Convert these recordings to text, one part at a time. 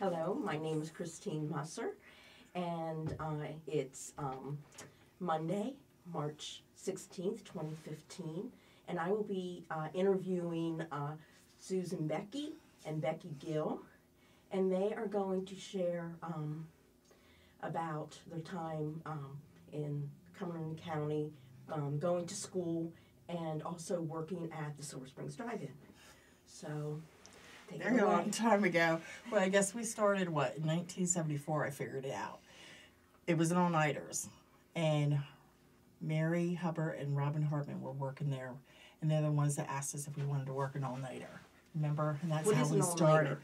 Hello, my name is Christine Musser, and it's Monday, March 16th, 2015, and I will be interviewing Susan Beckey and Becky Gill, and they are going to share about their time in Cumberland County, going to school, and also working at the Silver Springs Drive-In. So, very long time ago. Well, I guess we started, in 1974, I figured it out. It was an all-nighters, and Mary Hubbard and Robin Hartman were working there, and they're the ones that asked us if we wanted to work an all-nighter. Remember? And that's how we started.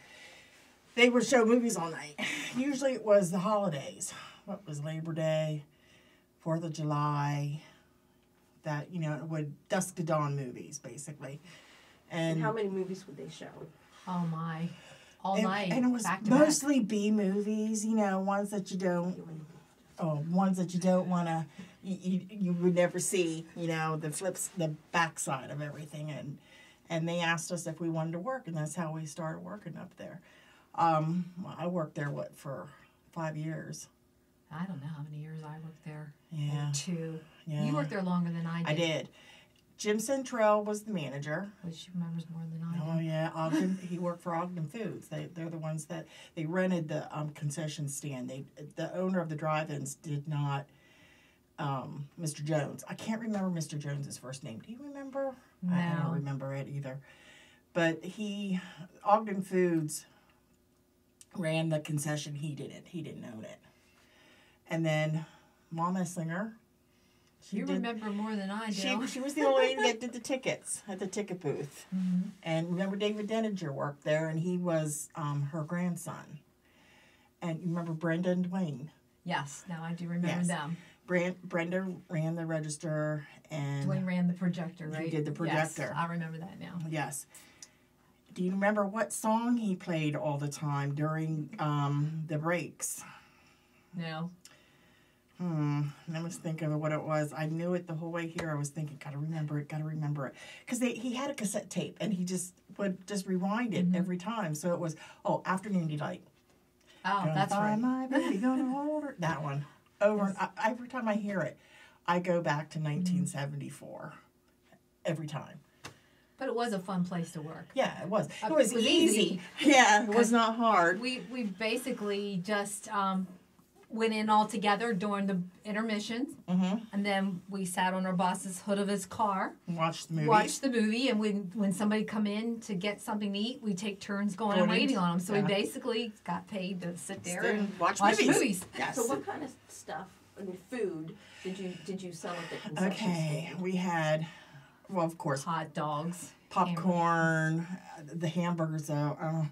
They would show movies all night. Usually it was the holidays. What was Labor Day, 4th of July, that, it would dusk to dawn movies, basically. And how many movies would they show? Oh my, all night. And it was mostly B movies, ones that you don't want to, you would never see, the backside of everything. And they asked us if we wanted to work, and that's how we started working up there. I worked there, for 5 years. I don't know how many years I worked there. Yeah. 2. Yeah. You worked there longer than I did. I did. Jim Centrell was the manager. Which remembers more than I do. Oh, yeah. Ogden, he worked for Ogden Foods. They're the ones that, they rented the concession stand. The owner of the drive-ins did not, Mr. Jones. I can't remember Mr. Jones's first name. Do you remember? No. I don't remember it either. But Ogden Foods ran the concession. He didn't. He didn't own it. And then Mama Singer. You remember more than I do. She was the old lady that did the tickets at the ticket booth. Mm-hmm. And remember David Denninger worked there, and he was her grandson. And you remember Brenda and Dwayne? Yes, now I do remember them. Brenda ran the register, and Dwayne ran the projector, right? He did the projector. Yes, I remember that now. Yes. Do you remember what song he played all the time during the breaks? No. Let me think of what it was. I knew it the whole way here. I was thinking, gotta remember it. Because he had a cassette tape, and he would rewind it every time. So it was, Afternoon Delight. Oh, that's right. My baby, gonna hold her. That one. And every time I hear it, I go back to 1974. Every time. But it was a fun place to work. Yeah, it was. It was easy. Yeah, it was not hard. We basically just went in all together during the intermissions, and then we sat on our boss's hood of his car, watched the movie, and when somebody come in to get something to eat, we take turns going and waiting on them. So we basically got paid to sit there and watch movies. Yes. So what kind of stuff, food, did you sell at the concession stand? We had, well, of course, hot dogs, popcorn, the hamburgers. Okay.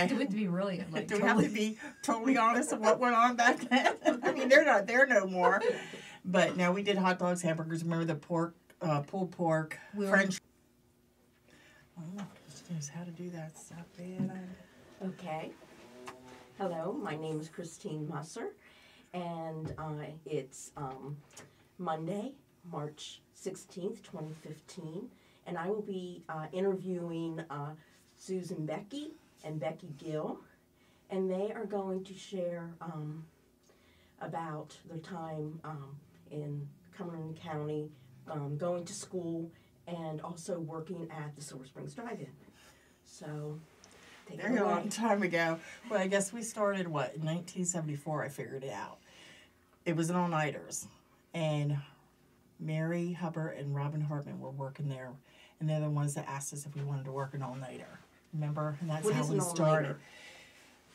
Do we have to be really Do we have to be totally honest of what went on back then? I mean, they're not there no more. But no, we did hot dogs, hamburgers. Remember the pork, pulled pork, French. I don't know how to do that stuff, man. Okay. Hello, my name is Christine Musser, and it's Monday, March 16th, 2015, and I will be interviewing Susan Beckey and Becky Gill, and they are going to share about their time in Cumberland County, going to school, and also working at the Silver Springs Drive-In. So, very long time ago. Well, I guess we started, in 1974, I figured it out. It was an all-nighters, and Mary Hubbard and Robin Hartman were working there, and they're the ones that asked us if we wanted to work an all-nighter. Remember? And that's how we started.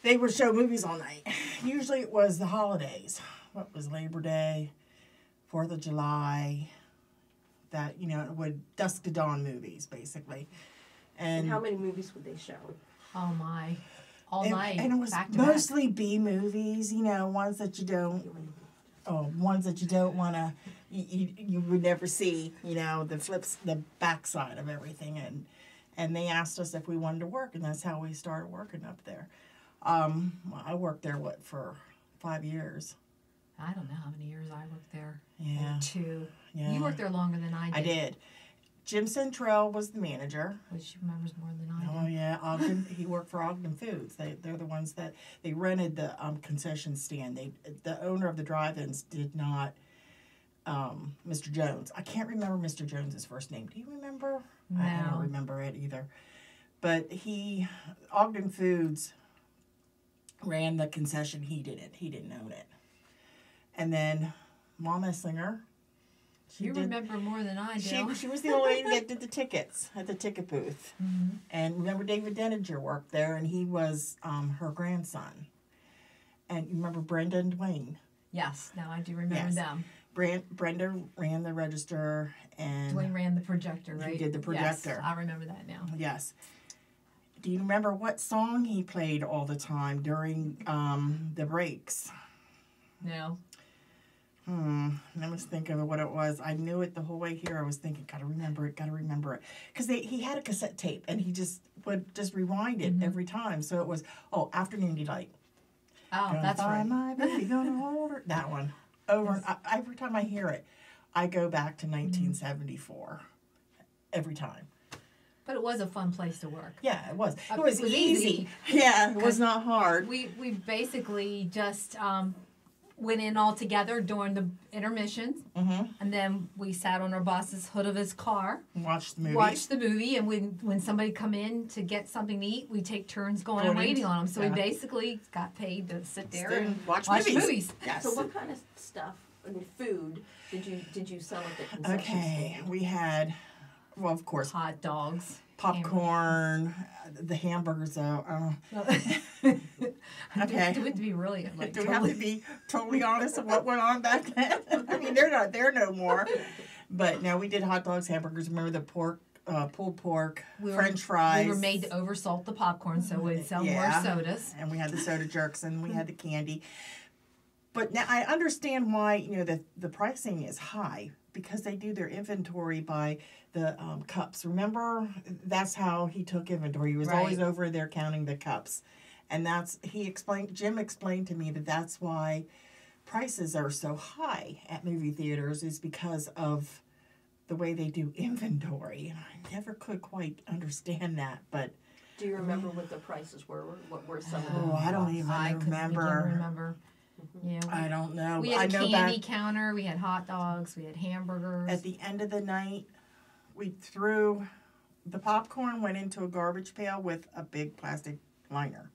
They would show movies all night. Usually it was the holidays. What was Labor Day, 4th of July, that, it would dusk to dawn movies, basically. And how many movies would they show? Oh my, all night. And it was mostly B movies, ones that you don't want to, you would never see, the backside of everything. And they asked us if we wanted to work, and that's how we started working up there. I worked there, for 5 years. I don't know how many years I worked there. Yeah. 2. Yeah. You worked there longer than I did. I did. Jim Centrell was the manager. Which she remembers more than I do. Oh yeah, Ogden. He worked for Ogden Foods. They're the ones that they rented the concession stand. The owner of the drive-ins did not. Mr. Jones. I can't remember Mr. Jones's first name. Do you remember? No. I don't remember it either. But Ogden Foods ran the concession. He didn't. He didn't own it. And then Mama Singer. You remember more than I do. She was the old lady that did the tickets at the ticket booth. Mm-hmm. And remember David Denninger worked there, and he was her grandson. And you remember Brenda and Dwayne? Yes, now I do remember Yes. them. Brenda ran the register, and Dwayne ran the projector, right? He did the projector. Yes, I remember that now. Yes. Do you remember what song he played all the time during the breaks? No. Let me think of what it was. I knew it the whole way here. I was thinking, gotta remember it. Because he had a cassette tape, and he would rewind it every time. So it was, Afternoon Delight. Oh, Gonna that's find right. my baby, gonna hold her. That one. Over and every time I hear it, I go back to 1974. Every time. But it was a fun place to work. Yeah, it was. It was was easy. easy. Yeah, it was not hard. We basically just went in all together during the intermissions, and then we sat on our boss's hood of his car, Watched the movie. watched the movie, and when somebody come in to get something to eat, we take turns going and waiting on them. So we basically got paid to sit there and watch movies. Yes. So what kind of stuff and food did you sell at the concession Okay, stand? we had, well, of course, Hot dogs, popcorn, the hamburgers. Okay. Do we have to be really like? Do we have to be totally honest of what went on back then? I mean, they're not there no more. But no, we did hot dogs, hamburgers. Remember the pork, pulled pork, French fries. We were made to oversalt the popcorn, so we'd sell more sodas. And we had the soda jerks, and we had the candy. But now I understand why the pricing is high, because they do their inventory by the cups. Remember, that's how he took inventory. He was always over there counting the cups. And Jim explained to me that's why prices are so high at movie theaters, is because of the way they do inventory. And I never could quite understand that, but. Do you remember what the prices were? What were some of them? Oh, I don't even remember. Remember. Yeah. I don't know. We had a a candy counter. We had hot dogs. We had hamburgers. At the end of the night, we threw the popcorn, went into a garbage pail with a big plastic liner.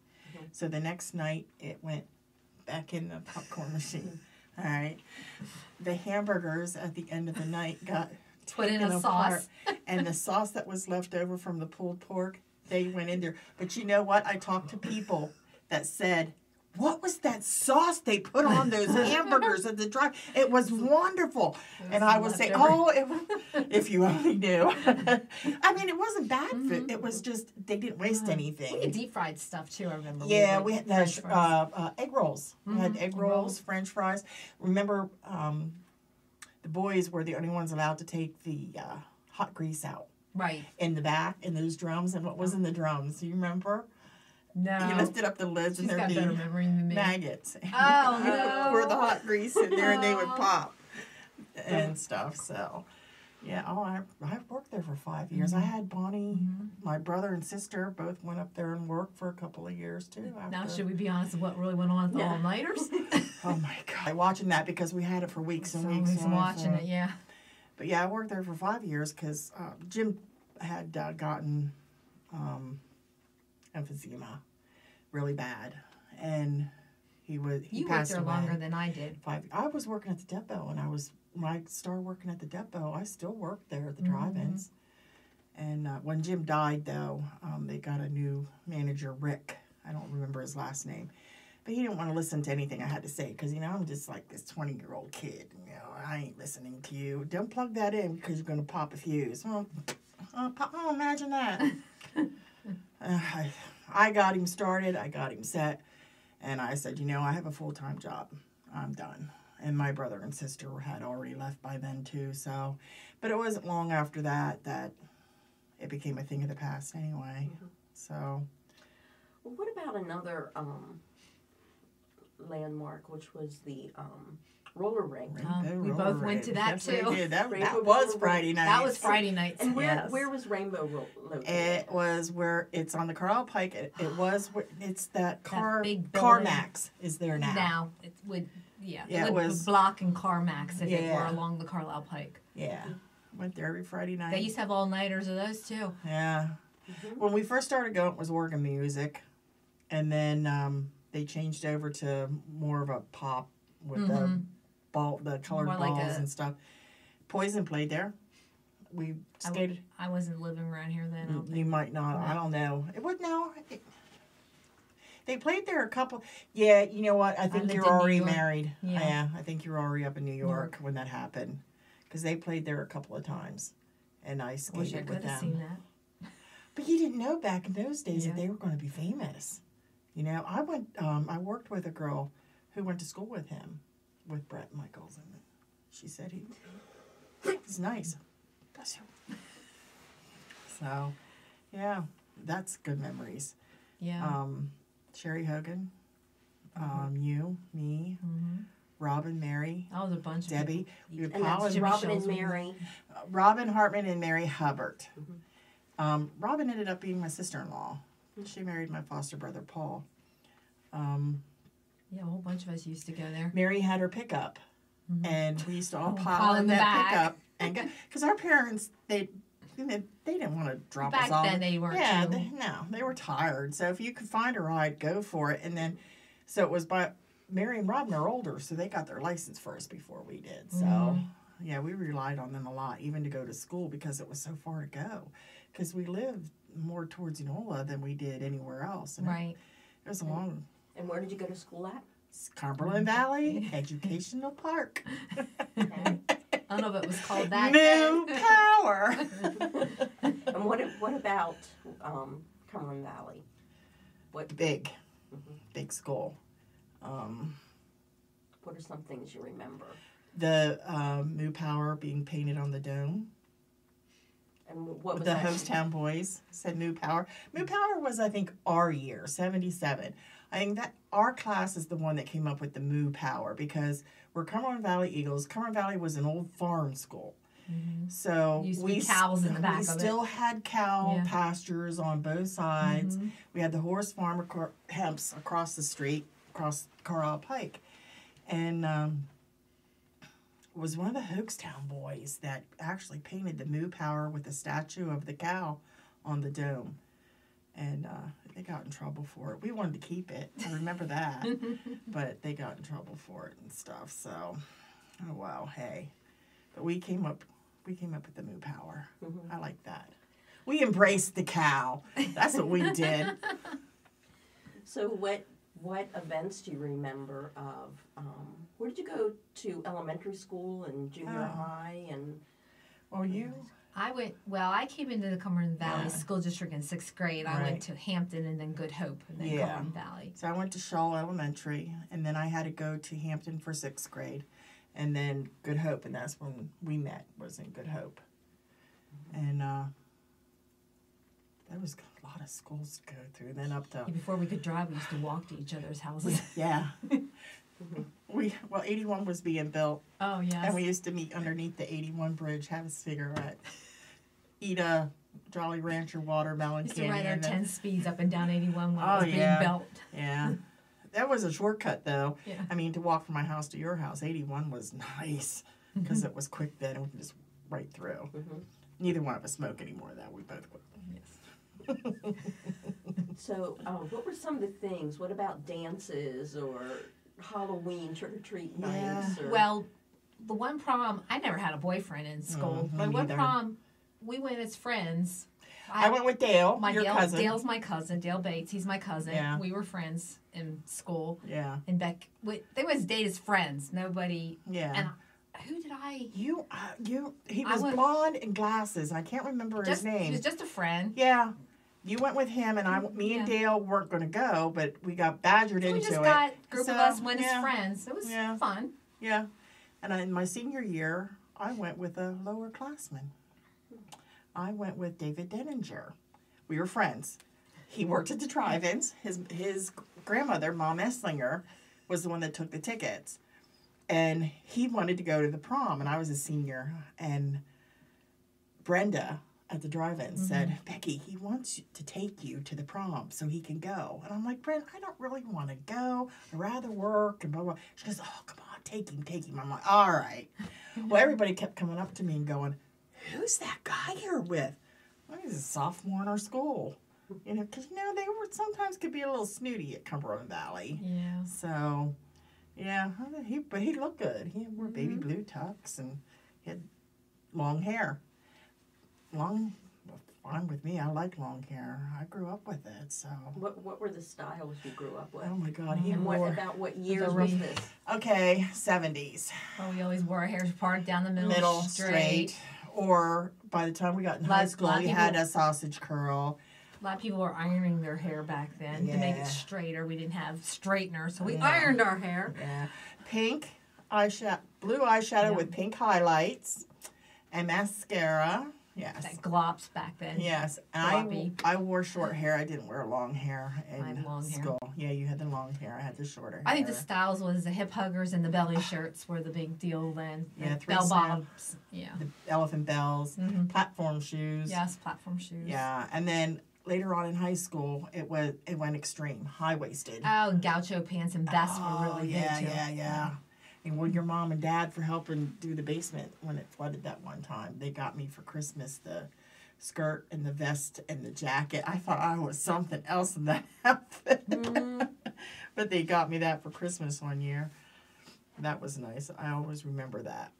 So the next night, it went back in the popcorn machine. All right. The hamburgers at the end of the night got put in a apart, sauce. and the sauce that was left over from the pulled pork, they went in there. But you know what? I talked to people that said, what was that sauce they put on those hamburgers at the drive? It was wonderful. And I would say, if you only knew. I mean, it wasn't bad food. It was just, they didn't waste anything. We had deep fried stuff too, I remember. Yeah, we had French fries. egg rolls. We had egg rolls, French fries. Remember, the boys were the only ones allowed to take the hot grease out. Right. In the back, in those drums. And what was in the drums? Do you remember? No. You lifted up the lids and there'd be maggots. Oh, no. Pour the hot grease in there and they would pop and stuff. So, yeah. Oh, I worked there for 5 years. I had Bonnie, my brother and sister both went up there and worked for a couple of years too. Now, should we be honest with what really went on at the all-nighters? Oh, my God. Watching that because we had it for weeks and weeks. Watching it, yeah. But, yeah, I worked there for 5 years because Jim had gotten emphysema really bad, and he passed away. You worked there longer than I did. I was working at the depot, and when I started working at the depot, I still worked there at the drive-ins. And when Jim died, though, they got a new manager, Rick. I don't remember his last name, but he didn't want to listen to anything I had to say because I'm just like this 20-year-old kid. I ain't listening to you. Don't plug that in because you're gonna pop a fuse. Well, imagine that. I got him started, I got him set, and I said, I have a full-time job. I'm done. And my brother and sister had already left by then, too, so. But it wasn't long after that it became a thing of the past anyway, so. Well, what about another landmark, which was the roller rink. We both went to that Yes, we too. did. That Rainbow was Roller Friday night. That was Friday nights. And Yes. where was Rainbow located? It was where it's on the Carlisle Pike. It was where it's that big building. CarMax is there now. Now it would Yeah, it it would was- block and CarMax if it were Yeah. along the Carlisle Pike. Yeah, went there every Friday night. They used to have all nighters of those too. Yeah. When we first started going, it was organ music, and then they changed over to more of a pop with the colored More like balls a- and stuff. Poison played there. We skated. I wasn't living around here then. I don't You think. might not. I No. don't know. It would no. They played there a couple. Yeah, you know what? I think lived you're in New already York. married. Yeah. I think you were already up in New York when that happened, because they played there a couple of times, and I Wish I skated with could have them. seen that. But you didn't know back in those days Yeah. that they were going to be famous. You know, I went. I worked with a girl who went to school with him, with Brett Michaels, and she said he's nice. Bless you. So, yeah, that's good memories. Yeah. Sherry Hogan, you, me, Robin, Mary, that was a bunch of Debbie, we would And pile that's in- Robin and Michelle's Mary. Robin Hartman and Mary Hubbard. Robin ended up being my sister-in-law. She married my foster brother Paul. Yeah, a whole bunch of us used to go there. Mary had her pickup, and we used to all Pile pile in in the that back. pickup, and because our parents they didn't want to drop Back us off. then they weren't Yeah, too. they were tired. So if you could find a ride, go for it. And then, so it was by Mary and Robin are older, so they got their license first before we did. So yeah, we relied on them a lot, even to go to school because it was so far to go. Because we lived more towards Enola than we did anywhere else. And Right. It was a long And where did you go to school at? Cumberland Valley Educational Park. I don't know if it was called that. New then. power. And what about Cumberland Valley? Big school. What are some things you remember? The New Power being painted on the dome. And what was The that? Host Town Boys said New Power. New Power was, I think, our year, 77. I think that our class is the one that came up with the Moo Power because we're Cumberland Valley Eagles. Cumberland Valley was an old farm school. So Used to be we cows in the back we of it. still had cow Yeah. pastures on both sides. We had the horse farm hemps across the street, across Carlisle Pike. And was one of the Hoaxtown boys that actually painted the Moo Power with a statue of the cow on the dome. And they got in trouble for it. We wanted to keep it. I remember that. But they got in trouble for it and stuff. So, oh wow, hey. But we came up with the Moo Power. I like that. We embraced the cow. That's what we did. So what events do you remember of? Where did you go to elementary school and junior high and? Well, you. I came into the Cumberland Valley Yeah. School District in 6th grade. I went Right. to Hampton and then Good Hope and then Yeah. Cumberland Valley. So I went to Shaw Elementary, and then I had to go to Hampton for 6th grade, and then Good Hope, and that's when we met, was in Good Hope. And there was a lot of schools to go through. Then up to, Before we could drive, we used to walk to each other's houses. yeah. 81 was being built, Oh, yes. and we used to meet underneath the 81 bridge, have a cigarette, eat a Jolly Rancher watermelon We used to candy. ride our and then- 10 speeds up and down 81 when Oh, it was being yeah. built. Yeah. That was a shortcut, though. Yeah. I mean, to walk from my house to your house, 81 was nice because it was quick then and we could just right through. Neither one of us smoke anymore, though. We both quit. Yes. So what were some of the things? What about dances or Halloween trick or treat nights? Or, Well, the one prom, I never had a boyfriend in school, me but one neither. prom, we went as friends. I went with Dale, your cousin. Dale's my cousin. Dale Bates, he's my cousin. Yeah. We were friends in school. Yeah. And they was date as friends. Nobody. Yeah. And who did I? he I was went- blonde and glasses. I can't remember his He name. was just a friend. Yeah. You went with him, and me and Yeah. Dale weren't going to go, but we got badgered So into we just it. got a group So, of us went yeah. as friends. It was Yeah. fun. Yeah. And in my senior year, I went with a lower classman. I went with David Denninger. We were friends. He worked at the drive-ins. His grandmother, Mom Esslinger, was the one that took the tickets. And he wanted to go to the prom, and I was a senior. And Brenda at the drive-in said, Becky, he wants to take you to the prom so he can go. And I'm like, Brenda, I don't really want to go. I'd rather work and blah, blah. She goes, oh, come on, take him. I'm like, all right. Well, everybody kept coming up to me and going, who's that guy you're with? Well, he's a sophomore in our school. You know, because, they were sometimes could be a little snooty at Cumberland Valley. Yeah. So, yeah, but he looked good. He wore baby blue tux and he had long hair. Fine with me. I like long hair. I grew up with it, so. What were the styles you grew up with? Oh my God, And about what years was this? Okay, 70s. Oh, we always wore our hair parted down the middle, straight. Or by the time we got in high school, we had a sausage curl. A lot of people were ironing their hair back then to make it Yeah. straighter. We didn't have straightener, so we ironed our hair. Yeah. Pink eyeshadow, blue eyeshadow with pink highlights and mascara. Yes. That glops back then. Yes. Gloppy. I wore short hair. I didn't wear long hair in I had long hair. school. Yeah, you had the long hair. I had the shorter hair. I think the styles was the hip huggers and the belly shirts were the big deal then. Yeah, The three bell snap. bottoms. Yeah. The elephant bells, platform shoes. Yes, platform shoes. Yeah, and then later on in high school, it went extreme, high waisted. Oh, gaucho pants and vests were really big too. Yeah. And well, your mom and dad for helping do the basement when it flooded that one time. They got me for Christmas the skirt and the vest and the jacket. I thought I was something else in that outfit. But they got me that for Christmas one year. That was nice. I always remember that.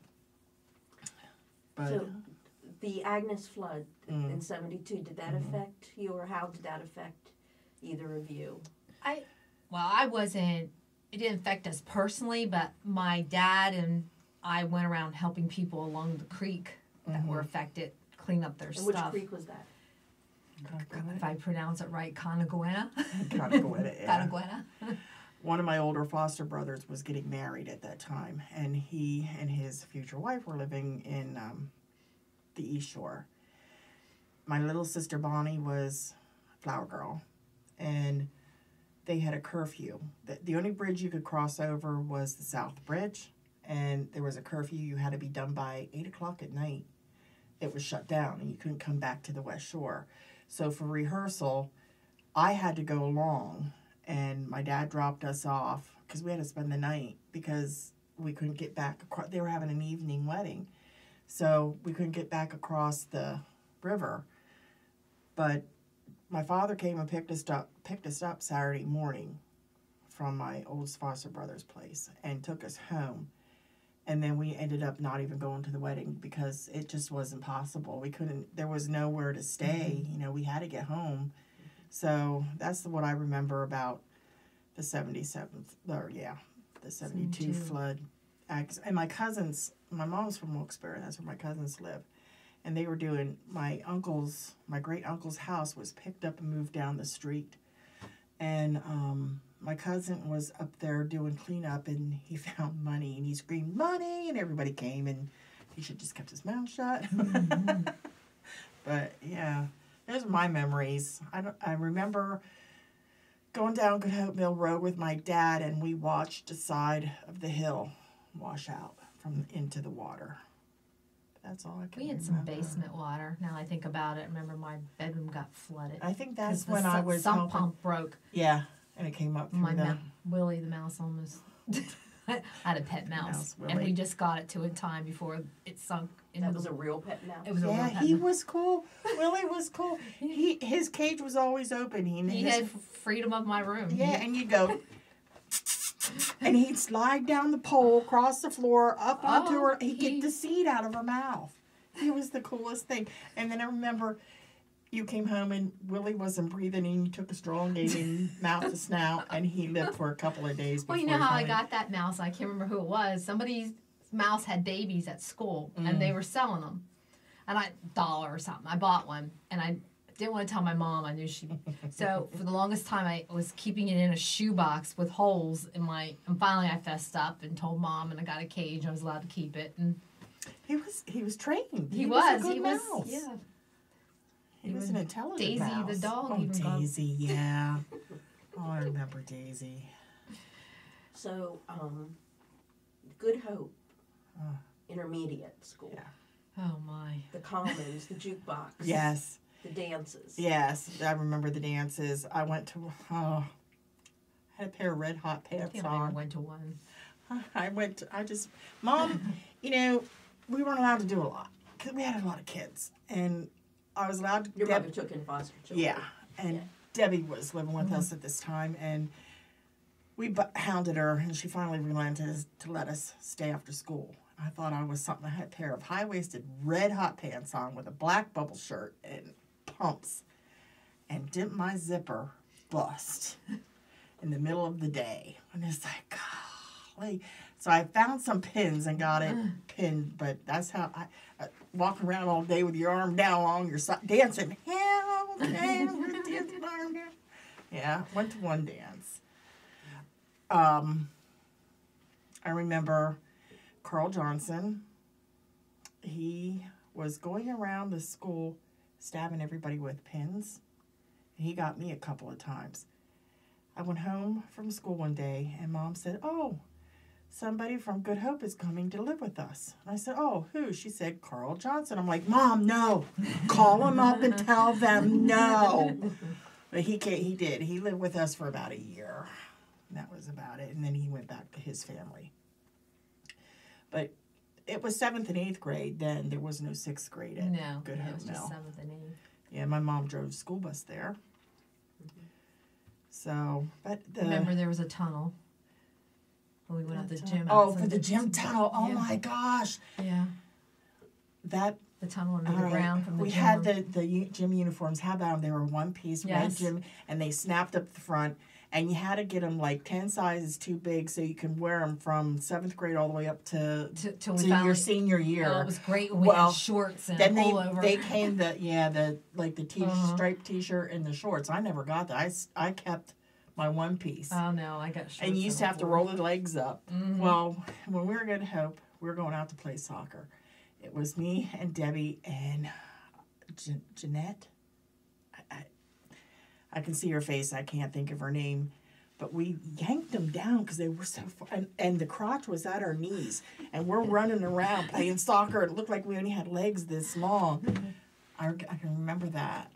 But So the Agnes flood in 72, did that affect you, or how did that affect either of you? I wasn't, it didn't affect us personally, but my dad and I went around helping people along the creek that were affected, clean up their And stuff. which creek was that? If I pronounce it right, Conaguena. Conaguena. One of my older foster brothers was getting married at that time, and he and his future wife were living in the East Shore. My little sister Bonnie was a flower girl, and they had a curfew. The only bridge you could cross over was the South Bridge, and there was a curfew. You had to be done by 8 o'clock at night. It was shut down, and you couldn't come back to the West Shore. So for rehearsal, I had to go along, and my dad dropped us off because we had to spend the night because we couldn't get back across. They were having an evening wedding, so we couldn't get back across the river. But my father came and picked us up Saturday morning from my oldest foster brother's place and took us home. And then we ended up not even going to the wedding because it just wasn't possible. There was nowhere to stay. We had to get home. So that's what I remember about the 72 flood. And my cousins, my mom's from Wilkes-Barre, that's where my cousins live. And they were doing, my great uncle's house was picked up and moved down the street. And my cousin was up there doing cleanup, and he found money, and he screamed, money, and everybody came, and he should just kept his mouth shut. But, yeah, those are my memories. I remember going down Good Hope Mill Road with my dad, and we watched the side of the hill wash out into the water. That's all I can remember. We had some basement water. Now I think about it, I remember my bedroom got flooded. I think that's 'cause when I was the sump helping. pump broke. Yeah, and it came up through Willie the mouse almost. I had a pet mouse, Willie. and we just got it to in time before it sunk. That was a real pet mouse? It was a real pet he mouse. was cool. Willie was cool. His cage was always open. He had freedom of my room. Yeah, and you'd go, and he'd slide down the pole, across the floor, up onto her. He'd get the seed out of her mouth. He was the coolest thing. And then I remember you came home and Willie wasn't breathing, and you took a straw and gave him mouth to snout, and he lived for a couple of days before Well, you know how I he got that mouse? I can't remember who it was. Somebody's mouse had babies at school, and they were selling them. And $1 or something. I bought one, and I didn't want to tell my mom. I knew so for the longest time, I was keeping it in a shoebox with holes in my. And finally, I fessed up and told Mom, and I got a cage. I was allowed to keep it. And He was trained. he was a was. good mouse. Yeah. He was an intelligent Daisy mouse. the dog Oh, even got- Daisy, yeah. Oh, I remember Daisy. So, Good Hope, Oh. intermediate school. Yeah. Oh my. The commons, the jukebox. Yes. The dances. Yes, I remember the dances. I went to, had a pair of red hot I pants think I never on. went to one. Mom, you know, we weren't allowed to do a lot because we had a lot of kids. And I was allowed to. Your mother took in foster children. Yeah, and Yeah. Debbie was living with us at this time, and we hounded her, and she finally relented to let us stay after school. I thought I was something. I had a pair of high-waisted red hot pants on with a black bubble shirt and pumps, and didn't my zipper bust in the middle of the day. And it's like, golly. So I found some pins and got it pinned, but that's how I walk around all day with your arm down along your side, dancing. Hell, dancing arm down. Yeah, went to one dance. I remember Carl Johnson. He was going around the school stabbing everybody with pins. He got me a couple of times. I went home from school one day and Mom said, "Oh, somebody from Good Hope is coming to live with us." And I said, "Oh, who?" She said, "Carl Johnson." I'm like, "Mom, no. Call him up and tell them no." But he did. He lived with us for about a year. That was about it. And then he went back to his family. But it was 7th and 8th grade then. There was no 6th grade at No, Good it Hope was just Mill. 7th and 8th. Yeah, my mom drove the school bus there. So, but Remember there was a tunnel when we went up the gym. Oh, outside for the gym tunnel. Oh Yeah. my gosh. Yeah, That the tunnel under all the right. ground from the we gym. had the gym uniforms. How about them? They were one piece red Yes. gym, and they snapped up the front. And you had to get them like 10 sizes too big so you can wear them from 7th grade all the way up to Till we your finally, senior year. Oh, it was great when we Well, had shorts and Then all over. they came the Uh-huh. striped t-shirt and the shorts. I never got that. I kept my one piece. Oh no, I got shorts. And you used to have to roll the legs up. Mhm. Well, when we were Good Hope, we were going out to play soccer. It was me and Debbie and Jeanette. I can see her face. I can't think of her name. But we yanked them down because they were so far. And the crotch was at our knees. And we're running around playing soccer. It looked like we only had legs this long. I can remember that.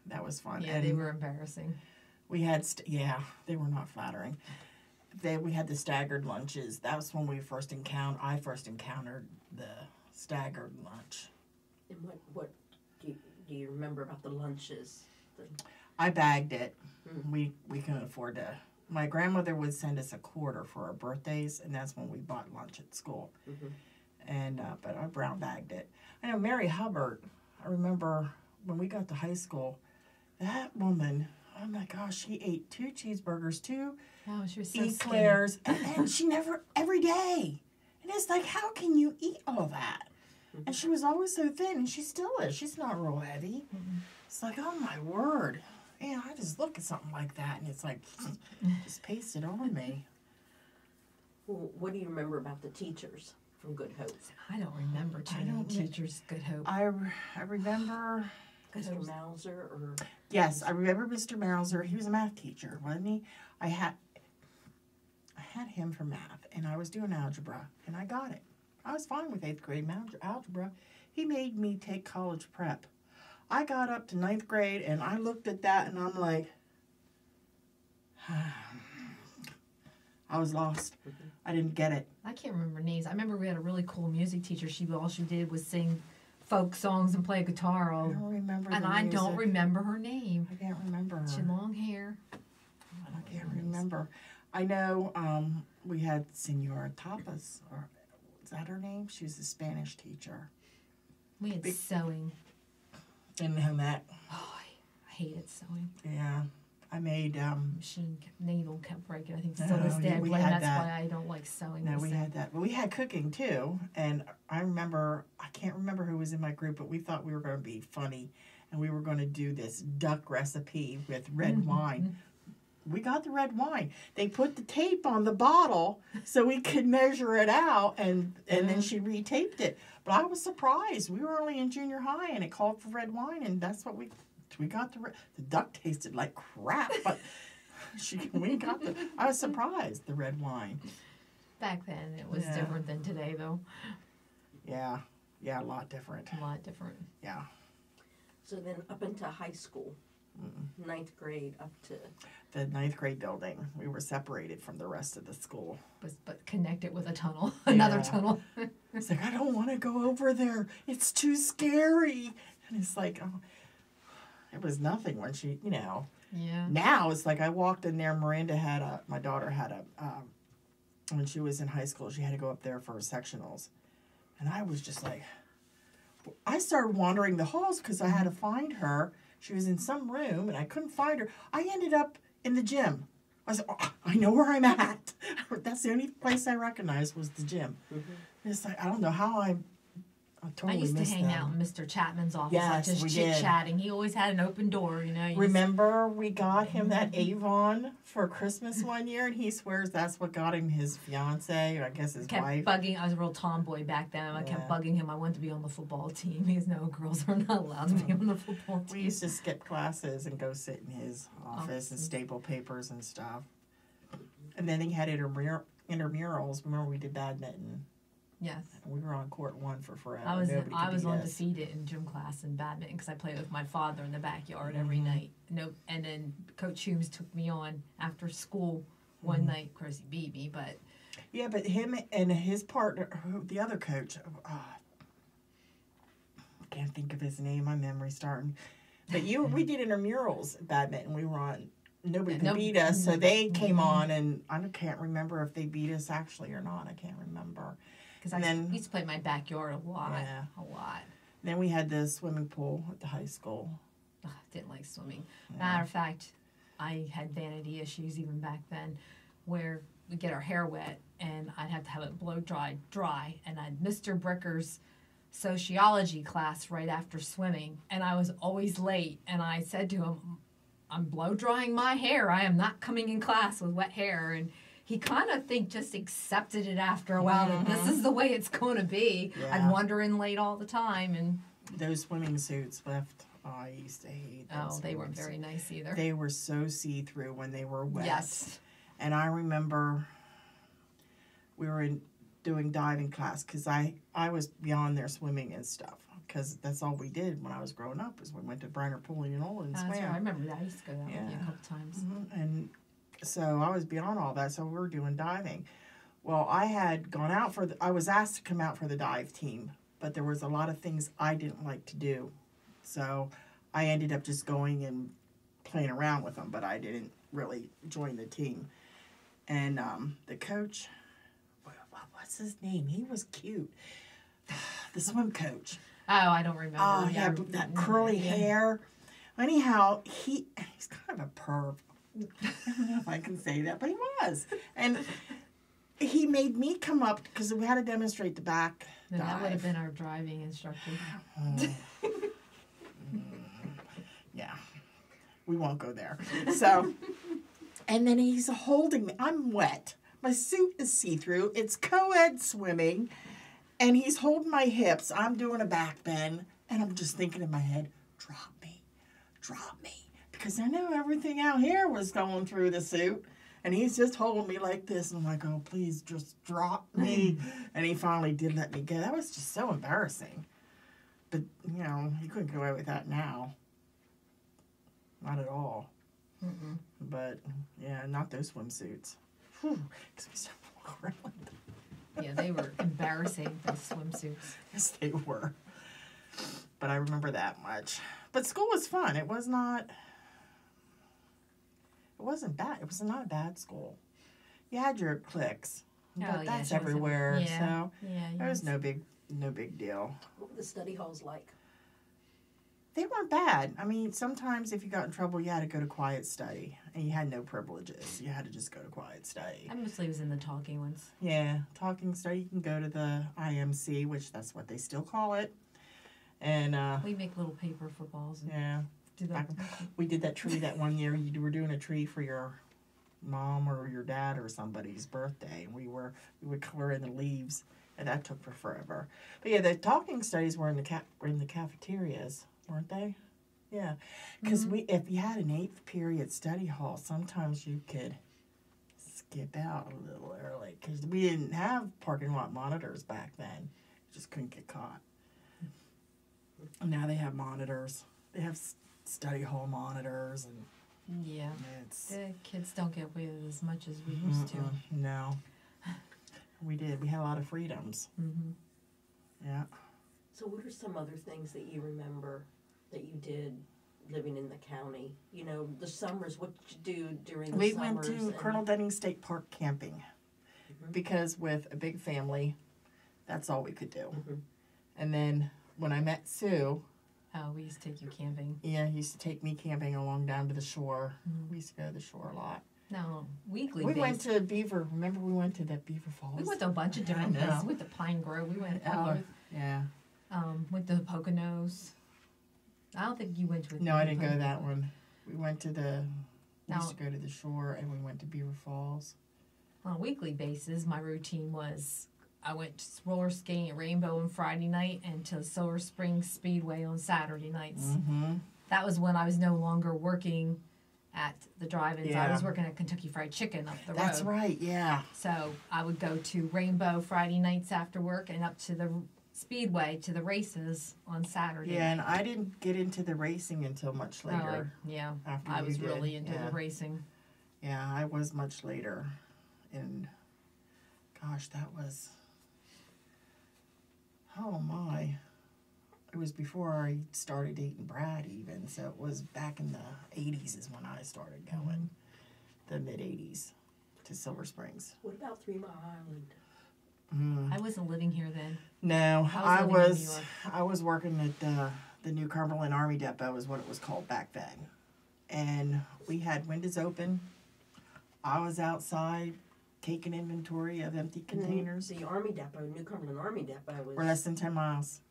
That was fun. Yeah, and they were embarrassing. we had, they were not flattering. We had the staggered lunches. That was when I first encountered the staggered lunch. And what do you remember about the lunches? I bagged it. We couldn't afford to. My grandmother would send us a quarter for our birthdays, and that's when we bought lunch at school. And but I brown bagged it. I know Mary Hubbard. I remember when we got to high school, that woman. Oh my gosh, she ate 2 cheeseburgers, 2 Oh, she was so skinny. eclairs, and she never every day. And it's like, how can you eat all that? And she was always so thin, and she still is. She's not real heavy. It's like, oh my word. Yeah, I just look at something like that, and it's like, just paste it on me. Well, what do you remember about the teachers from Good Hope? I don't remember too many teachers. Good Hope. I remember. Mr. Mauser or Yes, I remember Mr. Mauser. He was a math teacher, wasn't he? I had him for math, and I was doing algebra, and I got it. I was fine with 8th grade algebra. He made me take college prep. I got up to 9th grade, and I looked at that, and I'm like, I was lost. I didn't get it. I can't remember names. I remember we had a really cool music teacher. All she did was sing folk songs and play guitar. I don't remember And the I music. don't remember her name. I can't remember her. She had long hair. I can't remember. I know we had Senora Tapas, or is that her name? She was a Spanish teacher. We had sewing. Didn't know that. Oh, I hated sewing. Yeah, I made. Needle kept breaking. I think No, still this day I we blame. had That's that. why I don't like sewing. No, we myself. had that. But we had cooking too, and I remember. I can't remember who was in my group, but we thought we were going to be funny, and we were going to do this duck recipe with red wine. We got the red wine. They put the tape on the bottle so we could measure it out, and then she retaped it. But I was surprised. We were only in junior high, and it called for red wine, and that's what we got. The duck tasted like crap, but We got I was surprised, the red wine. Back then, it was Yeah. different than today, though. Yeah. Yeah, a lot different. A lot different. Yeah. So then up into high school, ninth grade up to, The 9th grade building, we were separated from the rest of the school. But connected with a tunnel. Another Yeah. tunnel. It's like, I don't want to go over there. It's too scary. And it's like, oh, it was nothing when she, Yeah. Now it's like I walked in there. Miranda my daughter had when she was in high school, she had to go up there for her sectionals. And I was just like, I started wandering the halls because I had to find her. She was in some room and I couldn't find her. I ended up in the gym. I was like, oh, I know where I'm at. That's the only place I recognized was the gym. It's like, I don't know how I totally I used to missed hang them. out in Mr. Chapman's office, Yes, like we just did. chit-chatting. He always had an open door, you know. You just- Remember we got him that Avon for Christmas one year, and he swears that's what got him his fiance, or I guess his kept wife. bugging. I was a real tomboy back then. I kept Yeah. bugging him. I wanted to be on the football team. Because no, girls are not allowed to be on the football team. We used to skip classes and go sit in his office and Awesome. staple papers and stuff. And then he had intramurals. Remember we did badminton. Yes. We were on court 1 for forever. I was Nobody could beat us. undefeated in gym class in badminton because I played with my father in the backyard every Mm-hmm. night. And then Coach Humes took me on after school one Mm-hmm. night. Of course, he beat me, but Yeah, but him and his partner, the other coach, I can't think of his name. My memory's starting. But we did intramurals badminton. We were on. Nobody could beat us, so they came on, and I can't remember if they beat us actually or not. I can't remember. because And I then- used to play in my backyard a lot. Yeah. A lot. Then we had the swimming pool at the high school. Ugh, didn't like swimming. Yeah. Matter of fact, I had vanity issues even back then where we'd get our hair wet and I'd have to have it blow dry. And I'd Mr. Bricker's sociology class right after swimming. And I was always late. And I said to him, I'm blow drying my hair. I am not coming in class with wet hair. And he kind of just accepted it after a while that this is the way it's going to be. Yeah. I'd wander in late all the time. And Those swimming suits left. Oh, I used to hate those. they weren't swimming very suits. nice either. They were so see-through when they were wet. Yes. And I remember we were doing diving class because I was beyond their swimming and stuff because that's all we did when I was growing up is we went to Briner Pool and and That's swam. right. I remember that. I used to go that with you Yeah. a couple times. And so I was beyond all that, so we were doing diving. Well, I had gone out I was asked to come out for the dive team, but there was a lot of things I didn't like to do. So I ended up just going and playing around with them, but I didn't really join the team. And the coach, what's his name? He was cute. The swim coach. Oh, I don't remember. Oh, he had that curly hair. Anyhow, he's kind of a perv. I don't know if I can say that, but he was. And he made me come up because we had to demonstrate the back Then dive. that would have been our driving instructor. Yeah, we won't go there. So, and then he's holding me. I'm wet. My suit is see-through. It's co-ed swimming. And he's holding my hips. I'm doing a back bend. And I'm just thinking in my head, drop me. Drop me. Because I know everything out here was going through the suit. And he's just holding me like this. And I'm like, oh, please just drop me. And he finally did let me go. That was just so embarrassing. But, you couldn't get away with that now. Not at all. Mm-mm. But, yeah, not those swimsuits. Because we started to walk around like that. Yeah, they were embarrassing, those swimsuits. Yes, they were. But I remember that much. But school was fun. It wasn't bad. It was not a bad school. You had your cliques. But Oh, yeah, that's she was everywhere. yeah. So Yeah, there was no big deal. what were the study halls like? They weren't bad. I mean, sometimes if you got in trouble, you had to go to quiet study. And you had no privileges. You had to just go to quiet study. I mostly was in the talking ones. Yeah, talking study. You can go to the IMC, which that's what they still call it. And, We make little paper footballs and yeah. do that. We did that tree that one year. You were doing a tree for your mom or your dad or somebody's birthday. And we would color in the leaves. And that took forever. But yeah, the talking studies were in the cafeterias, weren't they? Yeah, because if you had an 8th period study hall, sometimes you could skip out a little early because we didn't have parking lot monitors back then. You just couldn't get caught. Now they have monitors. They have study hall monitors, and Yeah. it's The kids don't get away with as much as we used to. no. We did. We had a lot of freedoms. Mm-hmm. Yeah. So what are some other things that you remember that you did living in the county? You know, the summers, what did you do during the We summers? went to Colonel Denning State Park camping because with a big family, that's all we could do. And then when I met Sue, Oh, we used to take you camping. yeah, he used to take me camping along down to the shore. We used to go to the shore a lot. No, weekly We basis. went to Beaver. Remember we went to that Beaver Falls? We went to a bunch of different I know. places. We went to Pine Grove. We went Yeah. went to the Poconos. I don't think you went to it. No, I didn't go to that one. We went to we No. used to go to the shore and we went to Beaver Falls. On a weekly basis, my routine was I went to roller skating at Rainbow on Friday night and to Silver Springs Speedway on Saturday nights. Mm-hmm. That was when I was no longer working at the drive-ins. I Yeah. was working at Kentucky Fried Chicken up the road. That's right, yeah. So I would go to Rainbow Friday nights after work and up to the Speedway to the races on Saturday. Yeah, and I didn't get into the racing until much later. Yeah, after I you was did, really into yeah. the racing. Yeah, I was much later. And gosh, that was, oh my. It was before I started dating Brad even, so it was back in the 80s is when I started going. The mid-80s to Silver Springs. What about 3 Mile Island? I wasn't living here then. No, I was living in New York. I was working at the New Cumberland Army Depot is what it was called back then. And we had windows open. I was outside taking inventory of empty containers. The Army Depot, New Cumberland Army Depot was... We're less than 10 miles.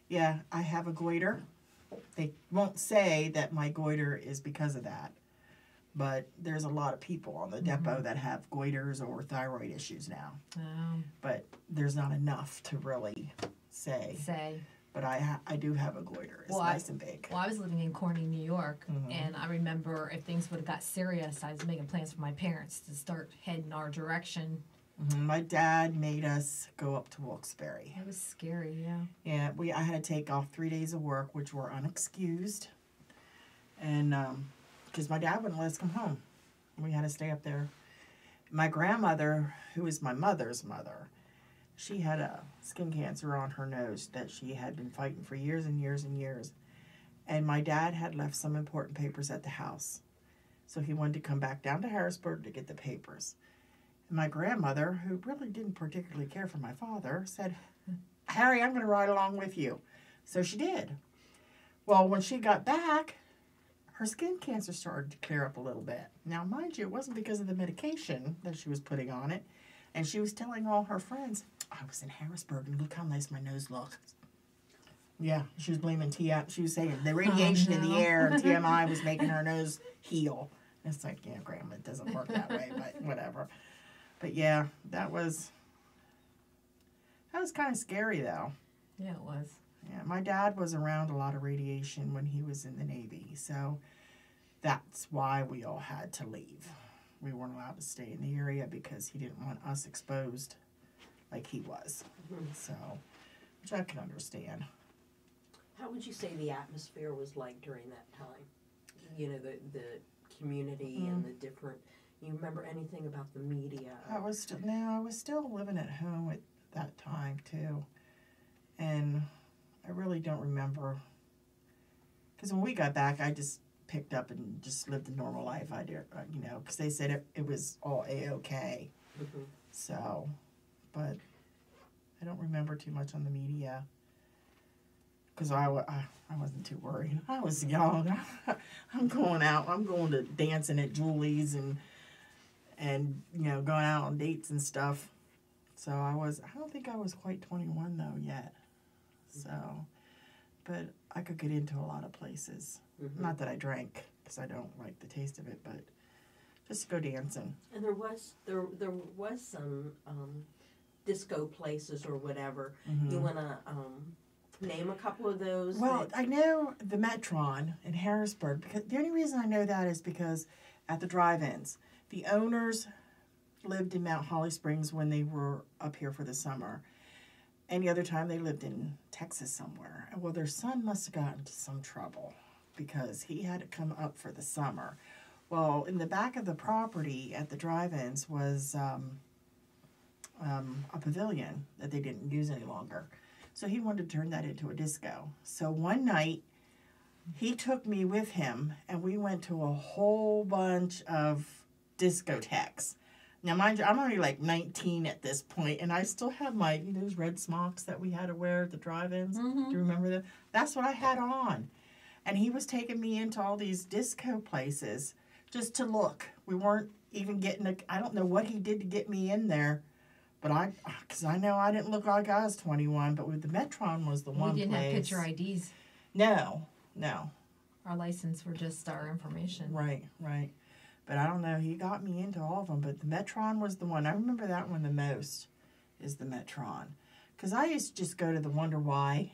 Yeah, I have a goiter. They won't say that my goiter is because of that. But there's a lot of people on the depot that have goiters or thyroid issues now. But there's not enough to really say. But I do have a goiter. It's nice and big. Well, I was living in Corning, New York, and I remember if things would have got serious, I was making plans for my parents to start heading our direction. My dad made us go up to Wilkes-Barre. It was scary, yeah. Yeah, I had to take off 3 days of work, which were unexcused. And because my dad wouldn't let us come home. We had to stay up there. My grandmother, who is my mother's mother, she had a skin cancer on her nose that she had been fighting for years and years and years. And my dad had left some important papers at the house. So he wanted to come back down to Harrisburg to get the papers. And my grandmother, who really didn't particularly care for my father, said, Harry, I'm going to ride along with you. So she did. Well, when she got back, her skin cancer started to clear up a little bit. Now, mind you, it wasn't because of the medication that she was putting on it. And she was telling all her friends, I was in Harrisburg, and look how nice my nose looks. Yeah, she was blaming TMI. She was saying the radiation in the air and TMI was making her nose heal. It's like, yeah, Grandma, it doesn't work that way, but whatever. But yeah, that was kind of scary, though. Yeah, it was. Yeah, my dad was around a lot of radiation when he was in the Navy, so that's why we all had to leave. We weren't allowed to stay in the area because he didn't want us exposed like he was. So, which I can understand. How would you say the atmosphere was like during that time? You know, the community and the different... You remember anything about the media? I was still living at home at that time too, and I really don't remember. Because when we got back, I just picked up and just lived a normal life. I did, because they said it was all A-OK. So, but I don't remember too much on the media. Because I wasn't too worried. I was young. I'm going out. I'm going to dancing at Julie's and going out on dates and stuff. So I don't think I was quite 21 though yet. So, but I could get into a lot of places. Not that I drank, because I don't like the taste of it, but just go dancing. And there was some disco places or whatever. You want to Name a couple of those. Well, that- I know the Metron in Harrisburg. Because the only reason I know that is because at the drive-ins, the owners lived in Mount Holly Springs when they were up here for the summer. Any other time they lived in Texas somewhere. Well, their son must have gotten into some trouble because he had to come up for the summer. Well, in the back of the property at the drive-ins was a pavilion that they didn't use any longer. So he wanted to turn that into a disco. So one night, he took me with him, and we went to a whole bunch of discotheques. Now, mind you, I'm only like 19 at this point, and I still have my those red smocks that we had to wear at the drive-ins. Mm-hmm. Do you remember that? That's what I had on. And he was taking me into all these disco places just to look. We weren't even getting I don't know what he did to get me in there. But because I know I didn't look like I was 21, but with the Metron was the one We didn't place. have picture IDs. No. Our license were just our information. Right. But I don't know. He got me into all of them, but the Metron was the one. I remember that one the most, is the Metron. Because I used to just go to the Wonder Why,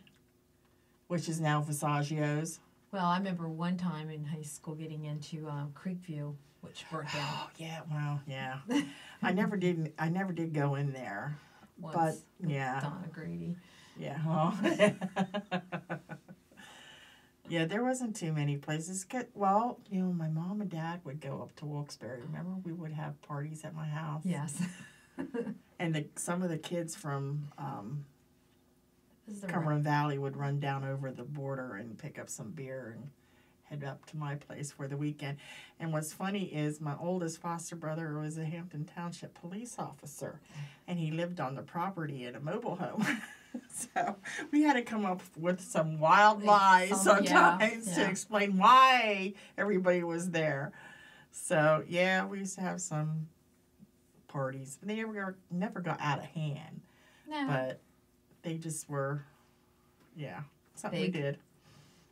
which is now Visaggio's. Well, I remember one time in high school getting into Creekview, which burnt down Oh, yeah. Well, yeah. I never did go in there. once. But, with yeah. Donna Grady. Yeah. Yeah, there wasn't too many places. Well, my mom and dad would go up to Wilkes-Barre. Remember, we would have parties at my house. Yes. And some of the kids from This is the Cumberland Valley would run down over the border and pick up some beer and head up to my place for the weekend. And what's funny is my oldest foster brother was a Hampton Township police officer, and he lived on the property in a mobile home. So we had to come up with some wild lies sometimes to explain why everybody was there. So yeah, we used to have some parties. They never got out of hand, No. but they just were, something Big. we did.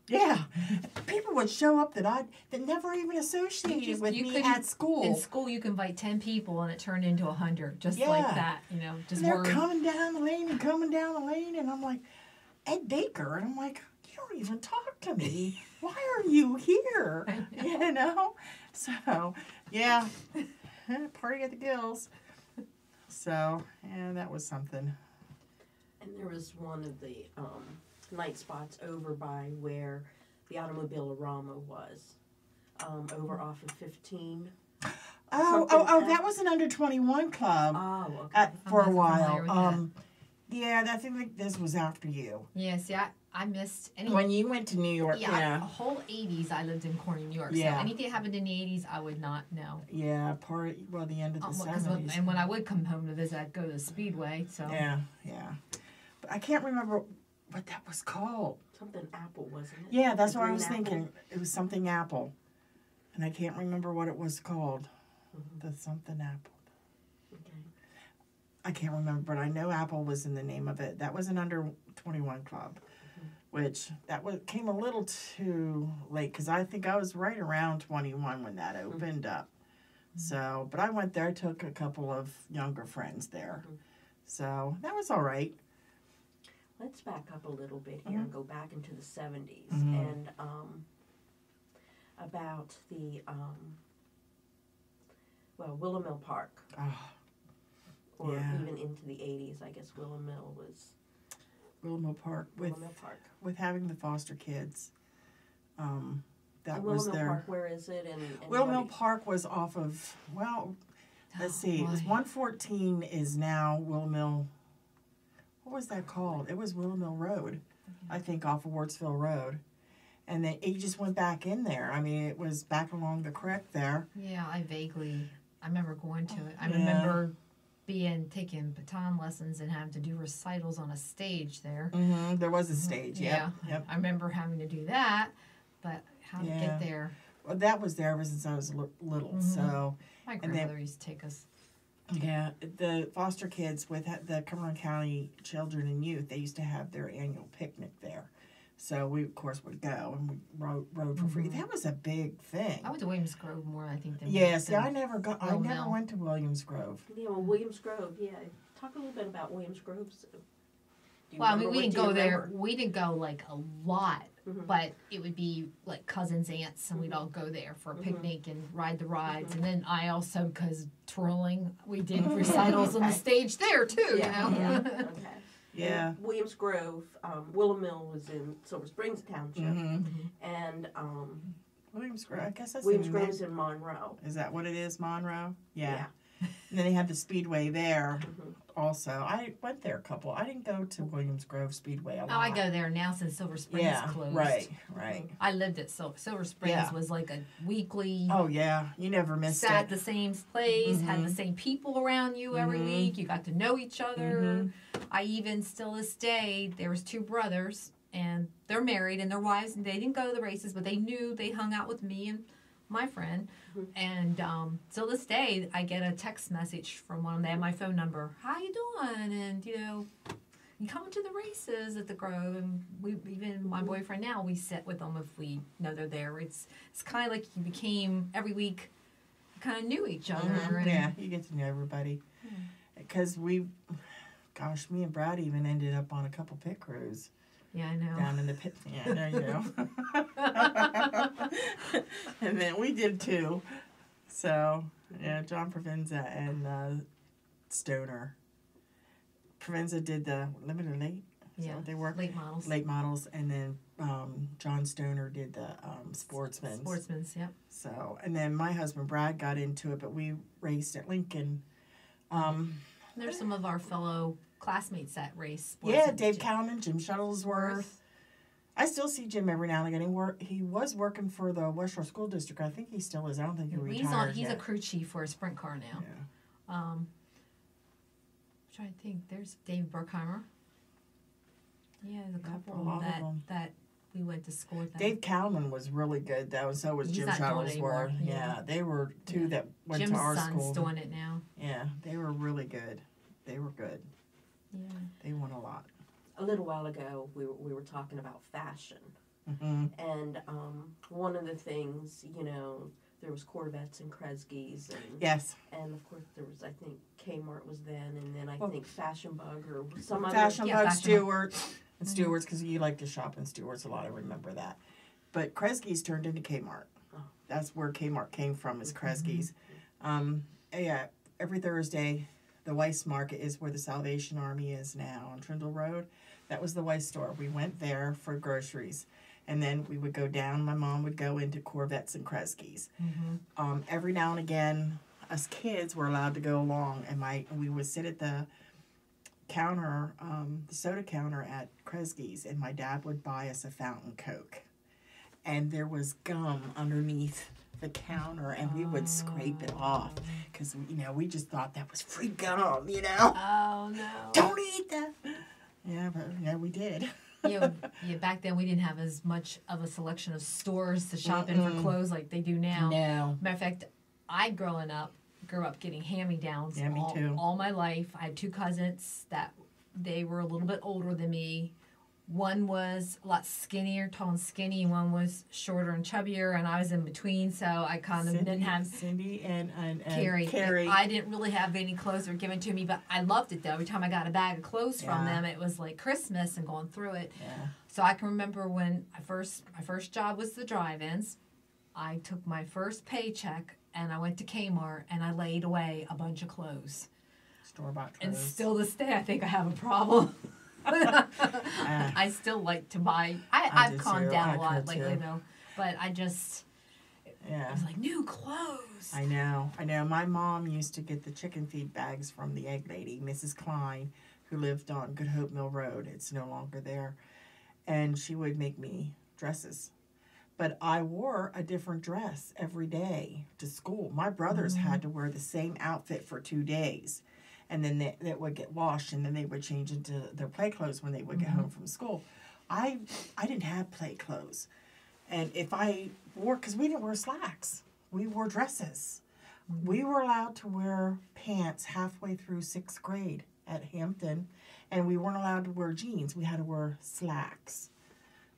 Yeah, people would show up that never even associated with me at school. In school, you can invite 10 people, and it turned into 100, just like that. Just And they're word. coming down the lane, and I'm like, Ed Baker, and I'm like, you don't even talk to me. Why are you here? So yeah, party at the Gills. So yeah, that was something. And there was one of the night spots over by where the Automobile-A-Rama was, over off of 15. Oh, that was an under 21 club Oh, okay. for a I'm not familiar while. with Yeah, I think this was after you. Yeah, see, I missed any. When you went to New York, the whole 80s, I lived in Corning, New York. Yeah. So anything that happened in the 80s, I would not know. Yeah, the end of the 70s. And when I would come home to visit, I'd go to the Speedway. So Yeah. But I can't remember what that was called. Something Apple, wasn't it? Yeah, that's The what I green was apple? thinking. It was something Apple. And I can't remember what it was called. The something Apple. Okay. I can't remember, but I know Apple was in the name of it. That was an under 21 club, which came a little too late because I think I was right around 21 when that opened up. So, but I went there, took a couple of younger friends there. So that was all right. Let's back up a little bit here and go back into the 70s Mhm. and about the Willow Park, Oh, or yeah. even into the 80s. I guess Willow Mill was Willow Park Willow Mill Park. with having the foster kids. That And was Willow Mill there. Park, where is it? And Willow what Mill is- Park was off of, let's see, it was boy. 114 is now Willow Mill. What was that called? It was Willow Mill Road, I think, off of Wardsville Road. And then it just went back in there. I mean, it was back along the creek there. yeah, I remember going to it. I Yeah. remember taking baton lessons and having to do recitals on a stage there. Mm-hmm. There was a stage, yep. I remember having to do that, but how to Yeah. get there? Well, that was there ever since I was little. So, My And then- grandmother used to take us. yeah, the foster kids with the Cumberland County Children and Youth, they used to have their annual picnic there. So we, of course, would go and we rode for free. That was a big thing. I went to Williams Grove more, I think, than Yes, than I never Willow Mill. went to Williams Grove. Yeah, well, Williams Grove. Yeah, talk a little bit about Williams Grove. Do you Well, I remember? mean, we What didn't do you go there. remember? We didn't go like a lot, Mhm. but it would be like cousins, aunts, and we'd all go there for a picnic and ride the rides. And then I also, because twirling, we did recitals on the Okay. stage there too. Yeah, You know. yeah, okay. Yeah. And Williams Grove, Willow Mill was in Silver Springs Township, Mm-hmm. and Williams Grove. I guess that's Williams in Grove there. is in Monroe. Is that what it is, Monroe? Yeah. And then they have the Speedway there Mhm. also. I went there a couple. I didn't go to Williams Grove Speedway a lot. Oh, I go there now since Silver Springs Yeah, closed. right. I lived at Silver Springs. Yeah. Was like a weekly. Oh, yeah. You never missed Sat at it. the same place, had Mhm. the same people around you every Mhm. week. You got to know each other. Mhm. I even still this day, there was two brothers, and they're married, and their wives, and they didn't go to the races, but they knew they hung out with me and my friend. Mhm. And till this day, I get a text message from one of them. They have my phone number. How you doing? And you coming to the races at the Grove? And we, even my boyfriend now, we sit with them if we know they're there. It's kind of like you became every week. Kind of knew each other. Mhm. And, Yeah, you get to know everybody. Because me and Brad even ended up on a couple pit crews Yeah, I know. down in the pit. Yeah, I know you know. And then we did too. So, yeah, John Provenza and Stoner. Provenza did the limited late. Is that Yeah, what they were? late models. Late models. And then John Stoner did the sportsmen. Sportsmen's, yep. So, and then my husband Brad got into it, but we raced at Lincoln. There's some of our fellow classmates that race. Yeah, sports. Dave Cowman, Jim Shuttlesworth. I still see Jim every now and again. He was working for the West Shore School District. I think he still is. I don't think he retired He's a yet. crew chief for a sprint car now. Yeah. I'm trying to think. There's Dave Burkheimer. Yeah, there's a couple a of lot them of them. that we went to school with. Them. Dave Cowman was really good though, and so was He's Jim not doing it anymore, Shuttlesworth. yeah. Yeah, they were two Yeah. that went Jim's to our son's school. doing it now. Yeah, they were really good. They were good. Yeah. They won a lot. A little while ago, we were talking about fashion, Mm-hmm. and one of the things, there was Corvettes and Kresge's, and Yes, and of course there was, I think Kmart was then, and then I Well, think Fashion Bug or some other. Fashion yeah, Bug, Fashion Stewart's, and Stewart's because you like to shop in Stewart's a lot. I remember that. But Kresge's turned into Kmart. Oh. That's where Kmart came from. Is Kresge's. Yeah, every Thursday, the Weiss Market is where the Salvation Army is now on Trindle Road. That was the Weiss store. We went there for groceries, and then we would go down. My mom would go into Corvettes and Kresge's. Every now and again, us kids were allowed to go along, and we would sit at the counter, the soda counter at Kresge's, and my dad would buy us a fountain Coke, and there was gum underneath the counter, and we would scrape it off because we just thought that was free gum, Oh no. Don't eat that. Yeah, but we did. Yeah, back then we didn't have as much of a selection of stores to shop in for clothes like they do now. No. Matter of fact, I grew up getting hand-me-downs Yeah, me too. all my life. I had two cousins that they were a little bit older than me. One was a lot skinnier, tall and skinny. One was shorter and chubbier, and I was in between, so I kind of didn't have Cindy and Carrie. Carrie. I didn't really have any clothes that were given to me, but I loved it though. Every time I got a bag of clothes from Yeah. them, it was like Christmas and going through it. Yeah. So I can remember when my first job was the drive-ins. I took my first paycheck and I went to Kmart and I laid away a bunch of clothes. Store-bought And clothes. still this day, I think I have a problem. I still like to buy. I've do calmed too. down I a lot could lately too. though, but I just Yeah. was like new clothes. I know. My mom used to get the chicken feed bags from the egg lady, Mrs. Klein, who lived on Good Hope Mill Road. It's no longer there. And she would make me dresses. But I wore a different dress every day to school. My brothers had to wear the same outfit for 2 days. And then that would get washed, and then they would change into their play clothes when they would get home from school. I didn't have play clothes. And if I wore, because we didn't wear slacks, we wore dresses. We were allowed to wear pants halfway through 6th grade at Hampton, and we weren't allowed to wear jeans. We had to wear slacks.